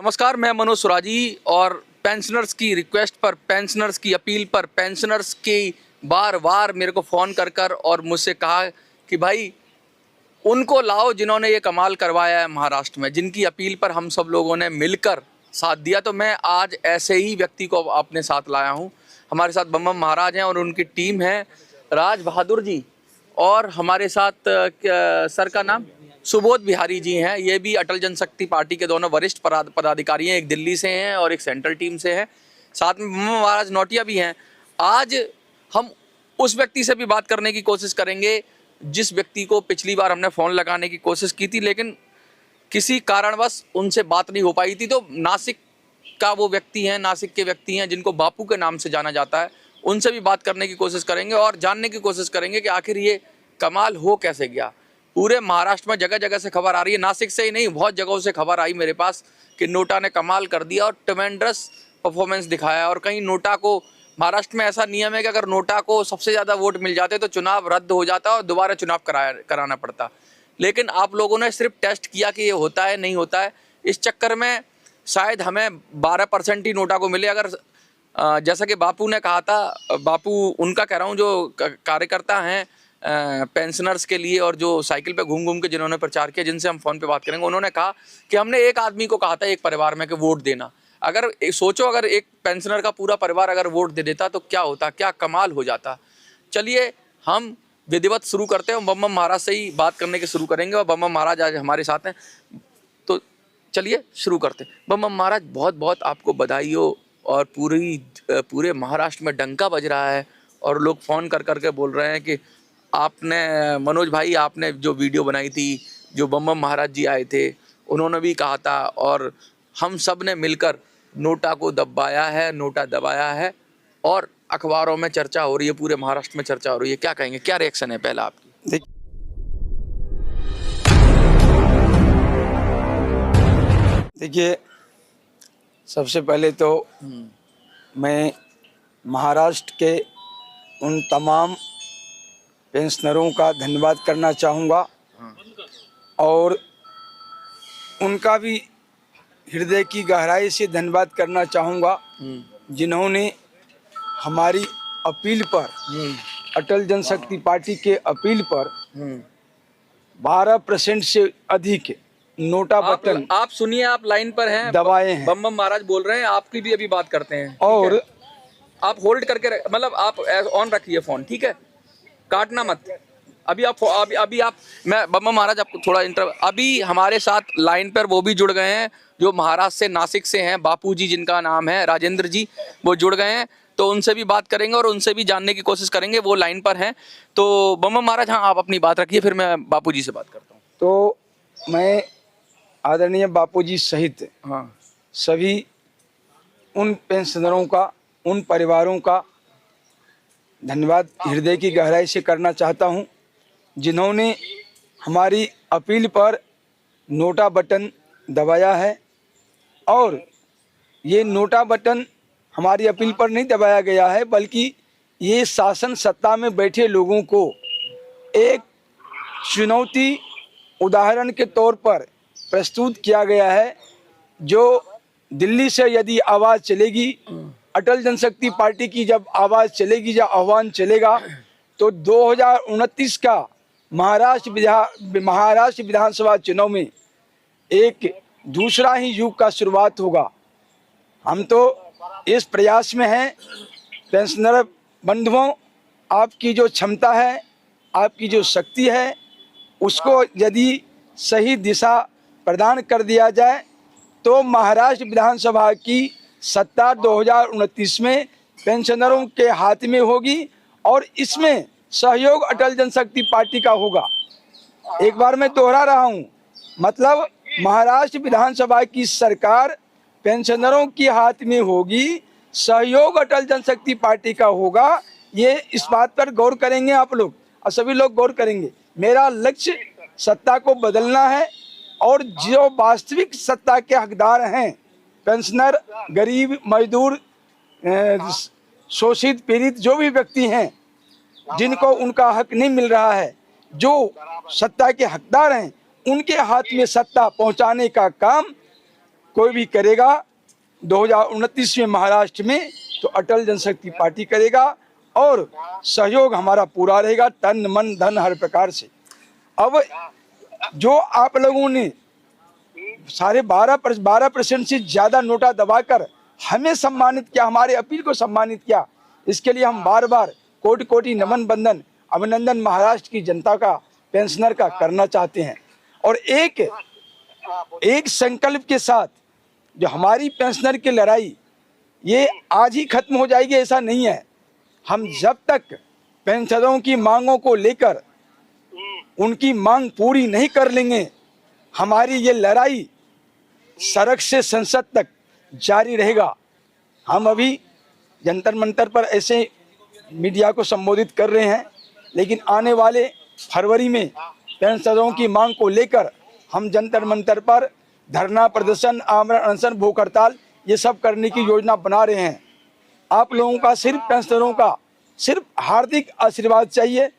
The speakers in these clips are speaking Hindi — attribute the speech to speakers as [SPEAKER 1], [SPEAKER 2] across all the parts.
[SPEAKER 1] नमस्कार, मैं मनोज सुराजी और पेंशनर्स की रिक्वेस्ट पर, पेंशनर्स की अपील पर, पेंशनर्स की बार बार मेरे को फ़ोन कर और मुझसे कहा कि भाई उनको लाओ जिन्होंने ये कमाल करवाया है महाराष्ट्र में, जिनकी अपील पर हम सब लोगों ने मिलकर साथ दिया। तो मैं आज ऐसे ही व्यक्ति को अपने साथ लाया हूँ। हमारे साथ बम महाराज हैं और उनकी टीम है, राज बहादुर जी, और हमारे साथ सर का नाम सुबोध बिहारी जी हैं। ये भी अटल जनशक्ति पार्टी के दोनों वरिष्ठ पदाधिकारी हैं, एक दिल्ली से हैं और एक सेंट्रल टीम से हैं। साथ में महाराज नौटिया भी हैं। आज हम उस व्यक्ति से भी बात करने की कोशिश करेंगे जिस व्यक्ति को पिछली बार हमने फ़ोन लगाने की कोशिश की थी, लेकिन किसी कारणवश उनसे बात नहीं हो पाई थी। तो नासिक का वो व्यक्ति हैं, नासिक के व्यक्ति हैं जिनको बापू के नाम से जाना जाता है। उनसे भी बात करने की कोशिश करेंगे और जानने की कोशिश करेंगे कि आखिर ये कमाल हो कैसे गया। पूरे महाराष्ट्र में जगह जगह से खबर आ रही है, नासिक से ही नहीं, बहुत जगहों से खबर आई मेरे पास कि नोटा ने कमाल कर दिया और ट्रेमेंडस परफॉर्मेंस दिखाया। और कहीं नोटा को, महाराष्ट्र में ऐसा नियम है कि अगर नोटा को सबसे ज़्यादा वोट मिल जाते तो चुनाव रद्द हो जाता और दोबारा चुनाव कराना पड़ता। लेकिन आप लोगों ने सिर्फ टेस्ट किया कि ये होता है नहीं होता है। इस चक्कर में शायद हमें 12% ही नोटा को मिले। अगर जैसा कि बापू ने कहा था, बापू उनका कह रहा हूँ जो कार्यकर्ता हैं पेंशनर्स के लिए और जो साइकिल पे घूम घूम के जिन्होंने प्रचार किया, जिनसे हम फ़ोन पे बात करेंगे, उन्होंने कहा कि हमने एक आदमी को कहा था एक परिवार में कि वोट देना। अगर सोचो, अगर एक पेंशनर का पूरा परिवार अगर वोट दे देता तो क्या होता, क्या कमाल हो जाता। चलिए हम विधिवत शुरू करते हैं। बम महाराज से ही बात करने के शुरू करेंगे और बम महाराज आज हमारे साथ हैं। तो चलिए शुरू करते हैं। बम महाराज, बहुत बहुत आपको बधाई हो। और पूरे महाराष्ट्र में डंका बज रहा है और लोग फ़ोन करके बोल रहे हैं कि आपने, मनोज भाई, आपने जो वीडियो बनाई थी, जो बम महाराज जी आए थे, उन्होंने भी कहा था और हम सब ने मिलकर नोटा को दबाया है, नोटा दबाया है और अखबारों में चर्चा हो रही है, पूरे महाराष्ट्र में चर्चा हो रही है। क्या कहेंगे, क्या रिएक्शन है पहला आपकी?
[SPEAKER 2] देखिए, सबसे पहले तो मैं महाराष्ट्र के उन तमाम पेंशनरों का धन्यवाद करना चाहूँगा और उनका भी हृदय की गहराई से धन्यवाद करना चाहूँगा जिन्होंने हमारी अपील पर, अटल जनशक्ति पार्टी के अपील पर 12% से अधिक नोटा बटन
[SPEAKER 1] आप सुनिए, आप लाइन पर हैं,
[SPEAKER 2] दबाए हैं।
[SPEAKER 1] बम महाराज बोल रहे हैं, आपकी भी अभी बात करते हैं।
[SPEAKER 2] और
[SPEAKER 1] आप होल्ड करके मतलब आप ऑन रखिए फ़ोन, ठीक है, काटना मत। अभी आप मैं बम महाराज आपको थोड़ा अभी हमारे साथ लाइन पर वो भी जुड़ गए हैं जो महाराष्ट्र से, नासिक से हैं, बापू जी जिनका नाम है, राजेंद्र जी, वो जुड़ गए हैं। तो उनसे भी बात करेंगे और उनसे भी जानने की कोशिश करेंगे, वो लाइन पर हैं। तो बम महाराज, हाँ, आप अपनी बात रखिए, फिर मैं बापू जी से बात करता हूँ।
[SPEAKER 2] तो मैं आदरणीय बापू जी सहित सभी उन पेंशनरों का, उन परिवारों का धन्यवाद हृदय की गहराई से करना चाहता हूं जिन्होंने हमारी अपील पर नोटा बटन दबाया है। और ये नोटा बटन हमारी अपील पर नहीं दबाया गया है, बल्कि ये शासन सत्ता में बैठे लोगों को एक चुनौती उदाहरण के तौर पर प्रस्तुत किया गया है। जो दिल्ली से यदि आवाज़ चलेगी, अटल जनशक्ति पार्टी की जब आवाज़ चलेगी, जब आह्वान चलेगा, तो 2029 का महाराष्ट्र विधानसभा चुनाव में एक दूसरा ही युग का शुरुआत होगा। हम तो इस प्रयास में हैं। पेंशनर बंधुओं, आपकी जो क्षमता है, आपकी जो शक्ति है, उसको यदि सही दिशा प्रदान कर दिया जाए तो महाराष्ट्र विधानसभा की सत्ता 2029 में पेंशनरों के हाथ में होगी और इसमें सहयोग अटल जनशक्ति पार्टी का होगा। एक बार मैं दोहरा रहा हूं, मतलब महाराष्ट्र विधानसभा की सरकार पेंशनरों के हाथ में होगी, सहयोग अटल जनशक्ति पार्टी का होगा। ये इस बात पर गौर करेंगे आप लोग और सभी लोग गौर करेंगे। मेरा लक्ष्य सत्ता को बदलना है और जो वास्तविक सत्ता के हकदार हैं, पेंशनर, गरीब, मजदूर, शोषित, पीड़ित जो भी व्यक्ति हैं जिनको उनका हक नहीं मिल रहा है, जो सत्ता के हकदार हैं, उनके हाथ में सत्ता पहुंचाने का काम कोई भी करेगा 2029 में महाराष्ट्र में तो अटल जनशक्ति पार्टी करेगा और सहयोग हमारा पूरा रहेगा, तन मन धन हर प्रकार से। अब जो आप लोगों ने 12% से ज्यादा नोटा दबाकर हमें सम्मानित किया, हमारे अपील को सम्मानित किया, इसके लिए हम बार बार कोटि कोटि नमन बंदन अभिनंदन महाराष्ट्र की जनता का, पेंशनर का करना चाहते हैं। और एक संकल्प के साथ जो हमारी पेंशनर की लड़ाई ये आज ही खत्म हो जाएगी ऐसा नहीं है। हम जब तक पेंशनरों की मांगों को लेकर उनकी मांग पूरी नहीं कर लेंगे, हमारी ये लड़ाई सड़क से संसद तक जारी रहेगा। हम अभी जंतर मंतर पर ऐसे मीडिया को संबोधित कर रहे हैं, लेकिन आने वाले फरवरी में पेंशनरों की मांग को लेकर हम जंतर मंतर पर धरना प्रदर्शन, आमरण अनशन, भूख हड़ताल ये सब करने की योजना बना रहे हैं। आप लोगों का सिर्फ पेंशनरों का सिर्फ हार्दिक आशीर्वाद चाहिए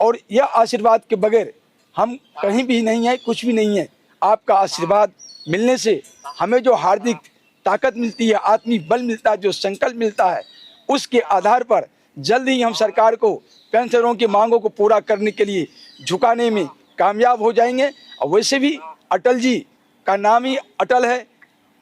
[SPEAKER 2] और यह आशीर्वाद के बगैर हम कहीं भी नहीं है, कुछ भी नहीं है। आपका आशीर्वाद मिलने से हमें जो हार्दिक ताकत मिलती है, आत्मिक बल मिलता है, जो संकल्प मिलता है, उसके आधार पर जल्द ही हम सरकार को पेंशनरों की मांगों को पूरा करने के लिए झुकाने में कामयाब हो जाएंगे। और वैसे भी अटल जी का नाम ही अटल है,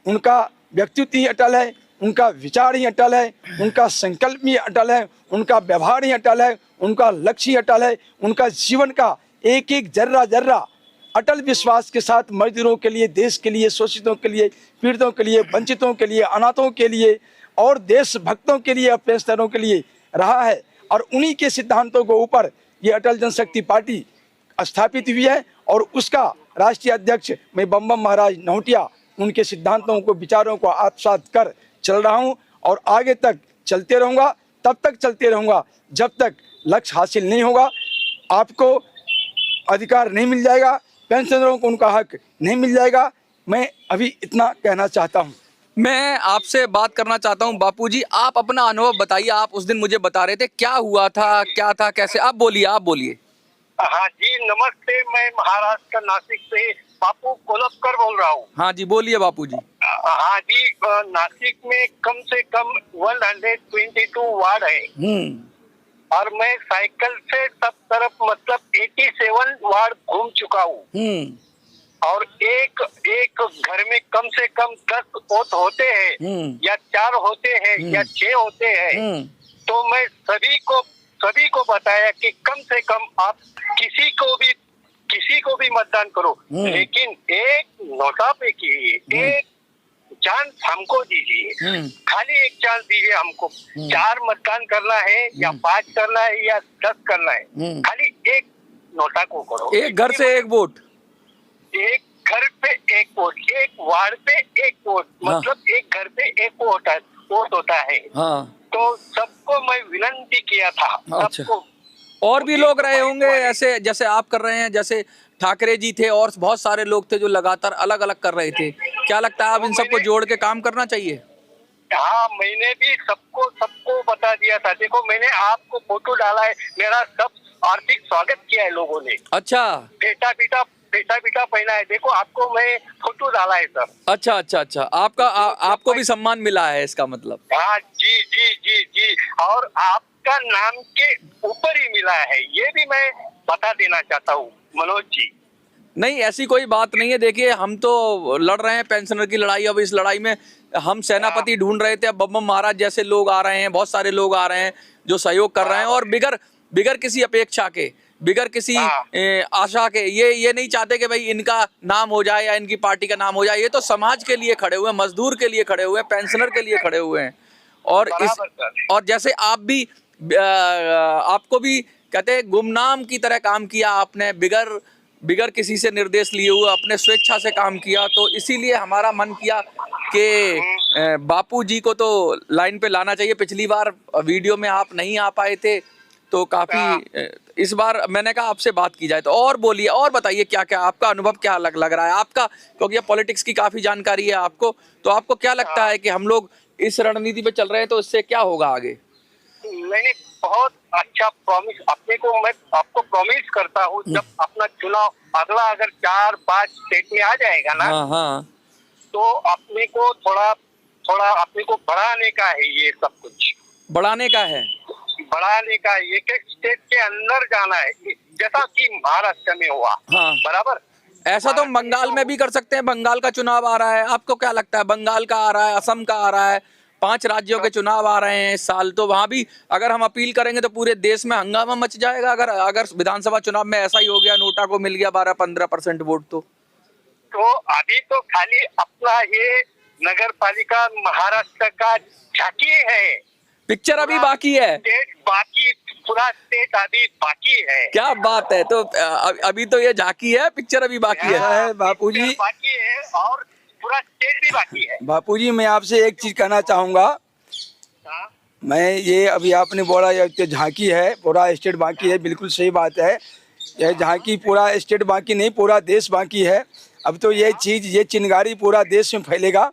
[SPEAKER 2] उनका व्यक्तित्व ही अटल है, उनका विचार ही अटल है, उनका संकल्प ही अटल है, उनका व्यवहार ही अटल है, उनका लक्ष्य ही अटल है, उनका जीवन का एक एक जर्रा जर्रा अटल विश्वास के साथ मजदूरों के लिए, देश के लिए, शोषितों के लिए, पीड़ितों के लिए, वंचितों के लिए, अनाथों के लिए और देशभक्तों के लिए, पेंशनरों के लिए रहा है। और उन्हीं के सिद्धांतों के ऊपर ये अटल जनशक्ति पार्टी स्थापित हुई है और उसका राष्ट्रीय अध्यक्ष मैं बम बम महाराज नौटिया उनके सिद्धांतों को, विचारों को आत्मसात कर चल रहा हूं और आगे तक चलते रहूंगा। तब तक चलते रहूंगा जब तक लक्ष्य हासिल नहीं होगा। आपको अधिकार नहीं मिल जाएगा, पेंशनरों को उनका हक नहीं मिल जाएगा। मैं अभी इतना कहना चाहता हूं।
[SPEAKER 1] मैं आपसे बात करना चाहता हूं बापूजी, आप अपना अनुभव बताइए। आप उस दिन मुझे बता रहे थे क्या हुआ था, क्या था, कैसे, आप बोलिए, आप बोलिए।
[SPEAKER 3] हाँ जी, नमस्ते। मैं महाराष्ट्र का नासिक से बापू कोलपकर बोल रहा हूँ।
[SPEAKER 1] हाँ जी, बोलिए बापूजी।
[SPEAKER 3] हाँ जी, नासिक में कम से कम 122 वार्ड है और मैं साइकिल से सब तरफ मतलब 87 वार्ड घूम चुका हूँ। और एक घर में कम से कम 10 वोट होते हैं या 4 होते हैं या 6 होते हैं। तो मैं सभी को बताया कि कम से कम आप किसी को भी मतदान करो, लेकिन एक नोटा पे कीजिए, एक चांस हमको दीजिए, खाली एक चांस दीजिए हमको। 4 मतदान करना है या 5 करना है या 10 करना है, खाली एक नोटा को करो।
[SPEAKER 1] एक घर से एक वोट,
[SPEAKER 3] एक घर पे एक वोट, एक वार्ड पे एक वोट, मतलब एक घर पे एक वोट होता है। हाँ। तो सबको मैं विनंती किया था।
[SPEAKER 1] अच्छा। सबको और भी लोग रहे होंगे ऐसे जैसे आप कर रहे हैं, जैसे ठाकरे जी थे और बहुत सारे लोग थे जो लगातार अलग अलग कर रहे थे। क्या लगता है अब इन सबको जोड़ के काम करना चाहिए?
[SPEAKER 3] हाँ, मैंने भी सबको बता दिया था। देखो, मैंने आपको फोटो डाला है, मेरा सब आर्थिक स्वागत किया है लोगों ने। अच्छा। बेटा बेटा पहना है, देखो आपको मैं फोटो डाला है सर।
[SPEAKER 1] अच्छा। आपको भी सम्मान मिला है इसका मतलब?
[SPEAKER 3] हाँ जी। और आपका नाम के ऊपर ही मिला है, ये भी मैं बता देना चाहता हूँ मनोज जी।
[SPEAKER 1] नहीं, ऐसी कोई बात नहीं है। देखिए, हम तो लड़ रहे हैं पेंशनर की लड़ाई। अब इस लड़ाई में हम सेनापति ढूंढ रहे थे, अब बम महाराज जैसे लोग आ रहे हैं, बहुत सारे लोग आ रहे हैं जो सहयोग कर रहे हैं और बिगर किसी अपेक्षा के, बिगर किसी आशा के, ये नहीं चाहते कि भाई इनका नाम हो जाए या इनकी पार्टी का नाम हो जाए। ये तो समाज के लिए खड़े हुए हैं, मजदूर के लिए खड़े हुए हैं, पेंशनर के लिए खड़े हुए हैं। और जैसे आप भी, आपको भी कहते हैं गुमनाम की तरह काम किया आपने, बिगर किसी से निर्देश लिए हुए अपने स्वेच्छा से काम किया। तो इसीलिए हमारा मन किया कि बापू जी को तो लाइन पे लाना चाहिए। पिछली बार वीडियो में आप नहीं आ पाए थे तो काफी, इस बार मैंने कहा आपसे बात की जाए। तो और बोलिए, और बताइए क्या क्या आपका अनुभव क्या लग रहा है आपका, क्योंकि ये पॉलिटिक्स की काफी जानकारी है आपको। तो आपको क्या लगता है कि हम लोग इस रणनीति पे चल रहे हैं तो इससे क्या होगा आगे?
[SPEAKER 3] मैंने बहुत अच्छा प्रॉमिस अपने को, मैं आपको प्रॉमिस करता हूँ, जब अपना चुनाव अगला अगर 4-5 स्टेट में आ जाएगा ना, तो अपने को थोड़ा थोड़ा अपने को बढ़ाने का है, ये सब कुछ
[SPEAKER 1] बढ़ाने का है।
[SPEAKER 3] बढ़ाने का, एक एक स्टेट के अंदर जाना है, जैसा कि महाराष्ट्र में हुआ।
[SPEAKER 1] हाँ।
[SPEAKER 3] बराबर।
[SPEAKER 1] ऐसा तो बंगाल में भी कर सकते हैं, बंगाल का चुनाव आ रहा है, आपको क्या लगता है? बंगाल का आ रहा है, असम का आ रहा है, 5 राज्यों के चुनाव आ रहे हैं इस साल, तो वहां भी अगर हम अपील करेंगे तो पूरे देश में हंगामा मच जाएगा। अगर विधानसभा चुनाव में ऐसा ही हो गया, नोटा को मिल गया 12-15% वोट,
[SPEAKER 3] तो अभी तो खाली अपना ये नगर पालिका महाराष्ट्र का झांकी है,
[SPEAKER 1] पिक्चर अभी बाकी है,
[SPEAKER 3] स्टेट बाकी, पूरा स्टेट अभी बाकी है।
[SPEAKER 1] क्या बात है। तो अभी तो ये झांकी है, पिक्चर अभी बाकी है।
[SPEAKER 2] बापूजी
[SPEAKER 3] बाकी है और पूरा स्टेट भी बाकी है।
[SPEAKER 2] बापूजी मैं आपसे एक चीज कहना चाहूँगा।
[SPEAKER 3] हाँ?
[SPEAKER 2] मैं ये अभी आपने बोला ये झांकी है, पूरा स्टेट बाकी है, बिल्कुल सही बात है। यह झांकी पूरा स्टेट बाकी नहीं, पूरा देश बाकी है। अब तो ये चीज़, ये चिनगारी पूरा देश में फैलेगा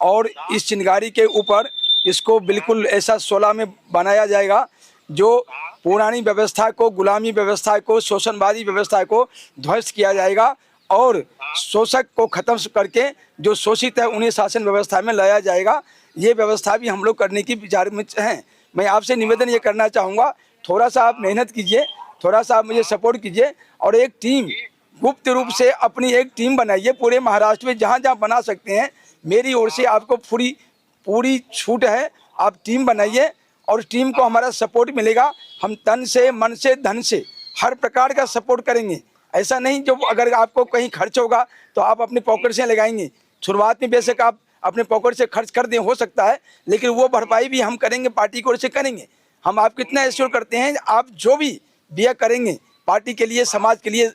[SPEAKER 2] और इस चिनगारी के ऊपर इसको बिल्कुल ऐसा 16 में बनाया जाएगा जो पुरानी व्यवस्था को, गुलामी व्यवस्था को, शोषणवादी व्यवस्था को ध्वस्त किया जाएगा और शोषक को खत्म करके जो शोषित है उन्हें शासन व्यवस्था में लाया जाएगा। ये व्यवस्था भी हम लोग करने की विचार में हैं। मैं आपसे निवेदन ये करना चाहूँगा, थोड़ा सा आप मेहनत कीजिए, थोड़ा सा आप मुझे सपोर्ट कीजिए और एक टीम गुप्त रूप से अपनी एक टीम बनाइए पूरे महाराष्ट्र में, जहाँ जहाँ बना सकते हैं। मेरी ओर से आपको पूरी छूट है, आप टीम बनाइए और टीम को हमारा सपोर्ट मिलेगा। हम तन से, मन से, धन से हर प्रकार का सपोर्ट करेंगे। ऐसा नहीं जो अगर आपको कहीं खर्च होगा तो आप अपने पॉकेट से लगाएंगे। शुरुआत में बेशक आप अपने पॉकेट से खर्च कर दें, हो सकता है, लेकिन वो भरपाई भी हम करेंगे, पार्टी की ओर से करेंगे। हम आपको इतना एश्योर करते हैं, आप जो भी व्यय करेंगे पार्टी के लिए, समाज के लिए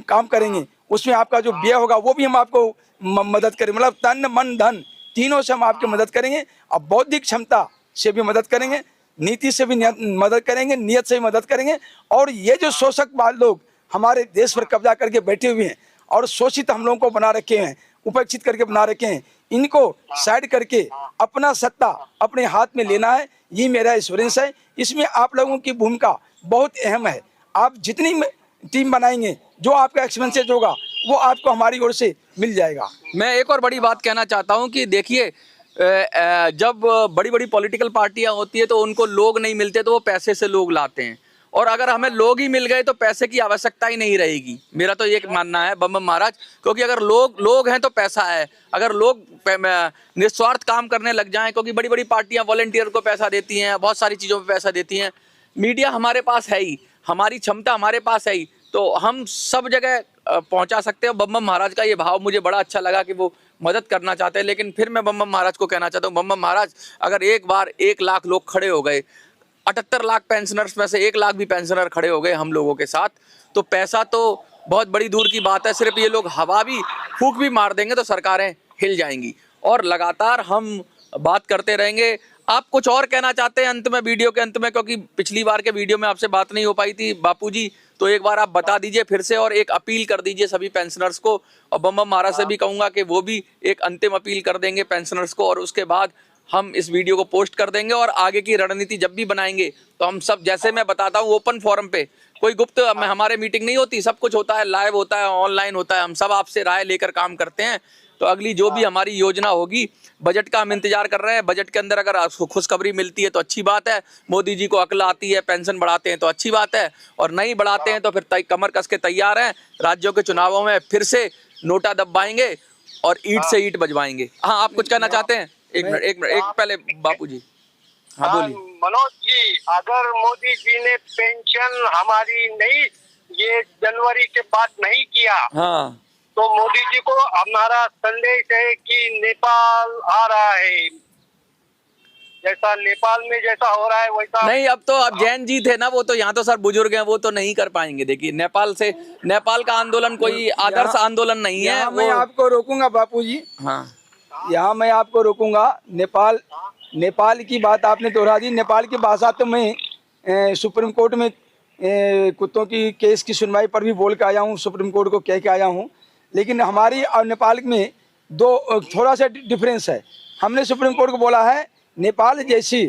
[SPEAKER 2] काम करेंगे, उसमें आपका जो व्यय होगा वो भी हम आपको मदद करेंगे। मतलब तन, मन, धन तीनों से हम आपकी मदद करेंगे और बौद्धिक क्षमता से भी मदद करेंगे, नीति से भी मदद करेंगे, नियत से भी मदद करेंगे। और ये जो शोषकवाद लोग हमारे देश पर कब्जा करके बैठे हुए हैं और शोषित हम लोगों को बना रखे हैं, उपेक्षित करके बना रखे हैं, इनको साइड करके अपना सत्ता अपने हाथ में लेना है। ये मेरा एश्योरेंस है। इसमें आप लोगों की भूमिका बहुत अहम है। आप जितनी टीम बनाएंगे, जो आपका एक्सपेंसेज होगा वो आपको हमारी ओर से मिल जाएगा।
[SPEAKER 1] मैं एक और बड़ी बात कहना चाहता हूं कि देखिए, जब बड़ी बड़ी पॉलिटिकल पार्टियां होती है तो उनको लोग नहीं मिलते तो वो पैसे से लोग लाते हैं, और अगर हमें लोग ही मिल गए तो पैसे की आवश्यकता ही नहीं रहेगी। मेरा तो ये मानना है बम महाराज, क्योंकि अगर लोग हैं तो पैसा है। अगर लोग निस्वार्थ काम करने लग जाएं, क्योंकि बड़ी बड़ी पार्टियां वॉलंटियर को पैसा देती हैं, बहुत सारी चीज़ों पर पैसा देती हैं, मीडिया हमारे पास है ही, हमारी क्षमता हमारे पास है ही, तो हम सब जगह पहुंचा सकते हैं। बम महाराज का ये भाव मुझे बड़ा अच्छा लगा कि वो मदद करना चाहते हैं। लेकिन फिर मैं बम महाराज को कहना चाहता हूँ, बम महाराज अगर एक बार 1 लाख लोग खड़े हो गए, 78 लाख पेंशनर्स में से 1 लाख भी पेंशनर खड़े हो गए हम लोगों के साथ, तो पैसा तो बहुत बड़ी दूर की बात है, सिर्फ ये लोग हवा भी फूंक भी मार देंगे तो सरकारें हिल जाएंगी। और लगातार हम बात करते रहेंगे। आप कुछ और कहना चाहते हैं अंत में, वीडियो के अंत में, क्योंकि पिछली बार के वीडियो में आपसे बात नहीं हो पाई थी बापूजी, तो एक बार आप बता दीजिए फिर से और एक अपील कर दीजिए सभी पेंशनर्स को। और बम महाराज से भी कहूँगा कि वो भी एक अंतिम अपील कर देंगे पेंशनर्स को, और उसके बाद हम इस वीडियो को पोस्ट कर देंगे और आगे की रणनीति जब भी बनाएंगे तो हम सब, जैसे मैं बताता हूँ, ओपन फोरम पे, कोई गुप्त हमारे मीटिंग नहीं होती, सब कुछ होता है, लाइव होता है, ऑनलाइन होता है, हम सब आपसे राय लेकर काम करते हैं। तो अगली जो भी हमारी योजना होगी, बजट का हम इंतजार कर रहे हैं। बजट के अंदर अगर खुशखबरी मिलती है तो अच्छी बात है, मोदी जी को अक्ल आती है, पेंशन बढ़ाते हैं तो अच्छी बात है, और नहीं बढ़ाते हैं तो फिर कमर कस के तैयार हैं। राज्यों के चुनावों में फिर से नोटा दबाएंगे और ईंट से ईंट बजवाएंगे। हाँ, आप कुछ कहना चाहते हैं? एक मिनट पहले बापू जी। हाँ बोलिए।
[SPEAKER 3] मनोज जी, अगर मोदी जी ने पेंशन हमारी नहीं, ये जनवरी के बाद नहीं किया,
[SPEAKER 1] हाँ,
[SPEAKER 3] तो मोदी जी को हमारा संदेश है कि नेपाल आ रहा है, जैसा नेपाल में जैसा हो रहा है वैसा
[SPEAKER 1] नहीं। अब तो अब जैन जी थे ना, वो तो यहाँ तो सर बुजुर्ग हैं, वो तो नहीं कर पाएंगे। देखिए, नेपाल का आंदोलन कोई आदर्श आंदोलन नहीं है।
[SPEAKER 2] मैं आपको रोकूंगा बापूजी।
[SPEAKER 1] हाँ,
[SPEAKER 2] यहाँ मैं आपको रोकूंगा। नेपाल की बात आपने दोहरा दी। नेपाल की भाषा तो मैं सुप्रीम कोर्ट में कुत्तों की केस की सुनवाई पर भी बोल के आया हूँ, सुप्रीम कोर्ट को कह के आया हूँ। लेकिन हमारी और नेपाल में थोड़ा सा डिफरेंस है। हमने सुप्रीम कोर्ट को बोला है नेपाल जैसी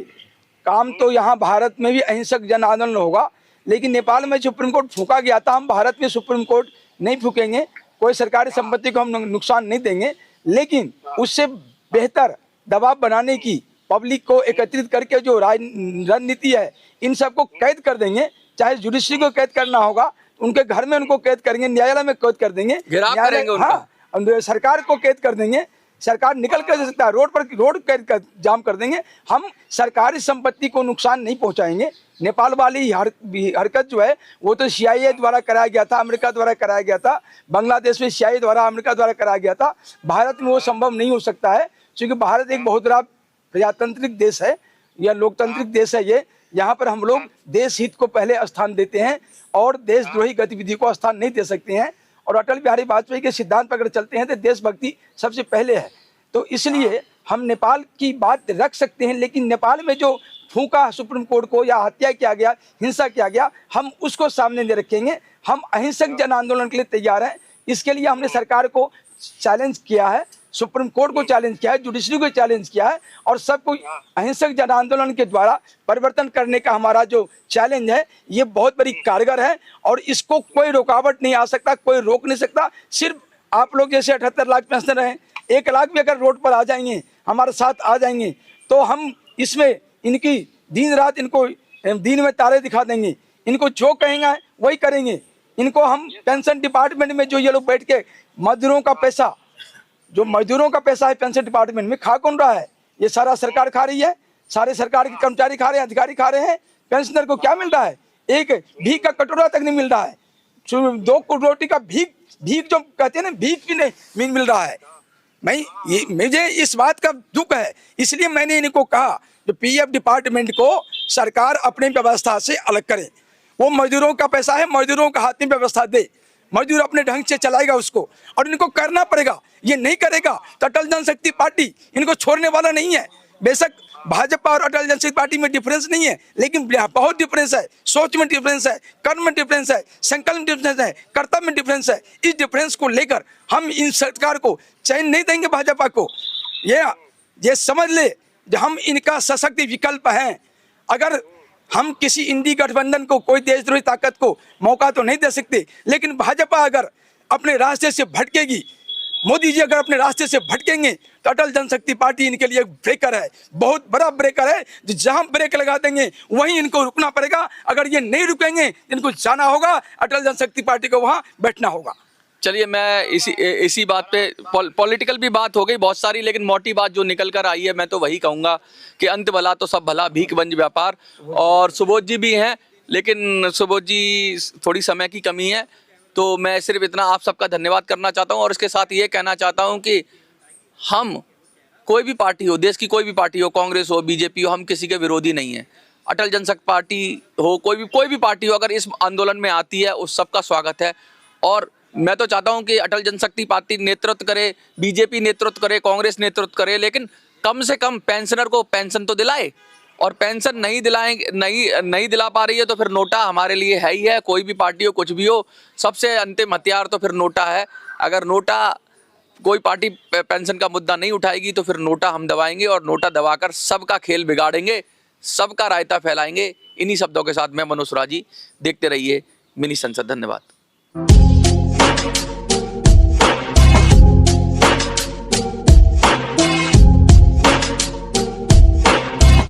[SPEAKER 2] काम तो यहाँ भारत में भी अहिंसक जन आंदोलन होगा, लेकिन नेपाल में सुप्रीम कोर्ट फूंका गया था, हम भारत में सुप्रीम कोर्ट नहीं फूकेंगे, कोई सरकारी संपत्ति को हम नुकसान नहीं देंगे। लेकिन उससे बेहतर दबाव बनाने की, पब्लिक को एकत्रित करके जो रणनीति है, इन सबको कैद कर देंगे। चाहे जुडिशरी को कैद करना होगा, उनके घर में उनको कैद करेंगे, न्यायालय में कैद कर देंगे,
[SPEAKER 1] गिरफ्तार करेंगे उनका।
[SPEAKER 2] हाँ, सरकार को कैद कर देंगे, सरकार निकल कर सकता है, रोड कैद कर जाम कर देंगे। हम सरकारी संपत्ति को नुकसान नहीं पहुंचाएंगे। नेपाल वाली हरकत जो है वो तो CIA द्वारा कराया गया था, अमेरिका द्वारा कराया गया था, बांग्लादेश में CIA द्वारा, अमेरिका द्वारा कराया गया था। भारत में वो संभव नहीं हो सकता है, क्योंकि भारत एक बहुत बड़ा प्रजातांत्रिक देश है या लोकतांत्रिक देश है। ये यहाँ पर हम लोग देश हित को पहले स्थान देते हैं और देशद्रोही गतिविधि को स्थान नहीं दे सकते हैं। और अटल बिहारी वाजपेयी के सिद्धांत पर अगर चलते हैं तो देशभक्ति सबसे पहले है। तो इसलिए हम नेपाल की बात रख सकते हैं, लेकिन नेपाल में जो फूंका सुप्रीम कोर्ट को या हत्या किया गया, हिंसा किया गया, हम उसको सामने नहीं रखेंगे। हम अहिंसक जन आंदोलन के लिए तैयार हैं। इसके लिए हमने सरकार को चैलेंज किया है, सुप्रीम कोर्ट को चैलेंज किया है, जुडिशरी को चैलेंज किया है, और सबको अहिंसक जन आंदोलन के द्वारा परिवर्तन करने का हमारा जो चैलेंज है ये बहुत बड़ी कारगर है। और इसको कोई रुकावट नहीं आ सकता, कोई रोक नहीं सकता। सिर्फ आप लोग जैसे 78 लाख पेंशनर हैं, 1 लाख भी अगर रोड पर आ जाएंगे, हमारे साथ आ जाएंगे, तो हम इसमें इनकी दिन रात इनको दिन में तारे दिखा देंगे। इनको जो कहेंगे वही करेंगे। इनको हम पेंशन डिपार्टमेंट में जो ये लोग बैठ के मजदूरों का पैसा, जो मजदूरों का पैसा है पेंशन डिपार्टमेंट में, खा कौन रहा है? ये सारा सरकार खा रही है, सारे सरकार के कर्मचारी खा रहे हैं, अधिकारी खा रहे हैं। पेंशनर को क्या मिल रहा है? एक भीख का कटोरा तक नहीं मिल रहा है। 2 रोटी का भीख जो कहते हैं ना, भीख भी नहीं मिल रहा है। मुझे इस बात का दुख है, इसलिए मैंने इनको कहा जो PF डिपार्टमेंट को सरकार अपनी व्यवस्था से अलग करे। वो मजदूरों का पैसा है, मजदूरों का हाथ में व्यवस्था दे, मजदूर अपने ढंग से चलाएगा उसको, और इनको करना पड़ेगा। ये नहीं करेगा तो अटल जनशक्ति पार्टी इनको छोड़ने वाला नहीं है। बेशक भाजपा और अटल जनशक्ति पार्टी में डिफरेंस नहीं है, लेकिन बहुत डिफरेंस है। सोच में डिफरेंस है, कर्म में डिफरेंस है, संकल्प में डिफरेंस है, कर्तव्य में डिफरेंस है। इस डिफरेंस को लेकर हम इन सरकार को चैन नहीं देंगे। भाजपा को ये समझ ले जो हम इनका सशक्त विकल्प हैं। अगर हम किसी इंडी गठबंधन को, कोई देशद्रोही ताकत को मौका तो नहीं दे सकते, लेकिन भाजपा अगर अपने रास्ते से भटकेगी, मोदी जी अगर अपने रास्ते से भटकेंगे, तो अटल जनशक्ति पार्टी इनके लिए ब्रेकर है, बहुत बड़ा ब्रेकर है। जहां ब्रेक लगा देंगे वहीं इनको रुकना पड़ेगा। अगर ये नहीं रुकेंगे, इनको जाना होगा, अटल जनशक्ति पार्टी को वहां बैठना होगा।
[SPEAKER 1] चलिए, मैं इसी बात पे पॉलिटिकल भी बात हो गई बहुत सारी, लेकिन मोटी बात जो निकल कर आई है, मैं तो वही कहूँगा कि अंत भला तो सब भला, भीख बंज व्यापार। और सुबोध जी भी हैं, लेकिन सुबोध जी थोड़ी समय की कमी है, तो मैं सिर्फ इतना आप सबका धन्यवाद करना चाहता हूँ। और इसके साथ ये कहना चाहता हूँ कि हम कोई भी पार्टी हो, देश की कोई भी पार्टी हो, कांग्रेस हो, BJP हो, हम किसी के विरोधी नहीं है। अटल जनशक्ति पार्टी हो, कोई भी पार्टी हो, अगर इस आंदोलन में आती है, उस सबका स्वागत है। और मैं तो चाहता हूं कि अटल जनशक्ति पार्टी नेतृत्व करे, BJP नेतृत्व करे, कांग्रेस नेतृत्व करे, लेकिन कम से कम पेंशनर को पेंशन तो दिलाए। और पेंशन नहीं दिला पा रही है तो फिर नोटा हमारे लिए है ही है। कोई भी पार्टी हो, कुछ भी हो, सबसे अंतिम हथियार तो फिर नोटा है। अगर नोटा, कोई पार्टी पेंशन का मुद्दा नहीं उठाएगी तो फिर नोटा हम दबाएंगे, और नोटा दबाकर सबका खेल बिगाड़ेंगे, सबका रायता फैलाएंगे। इन्हीं शब्दों के साथ मैं मनोज राजी, देखते रहिए मिनी संसद। धन्यवाद।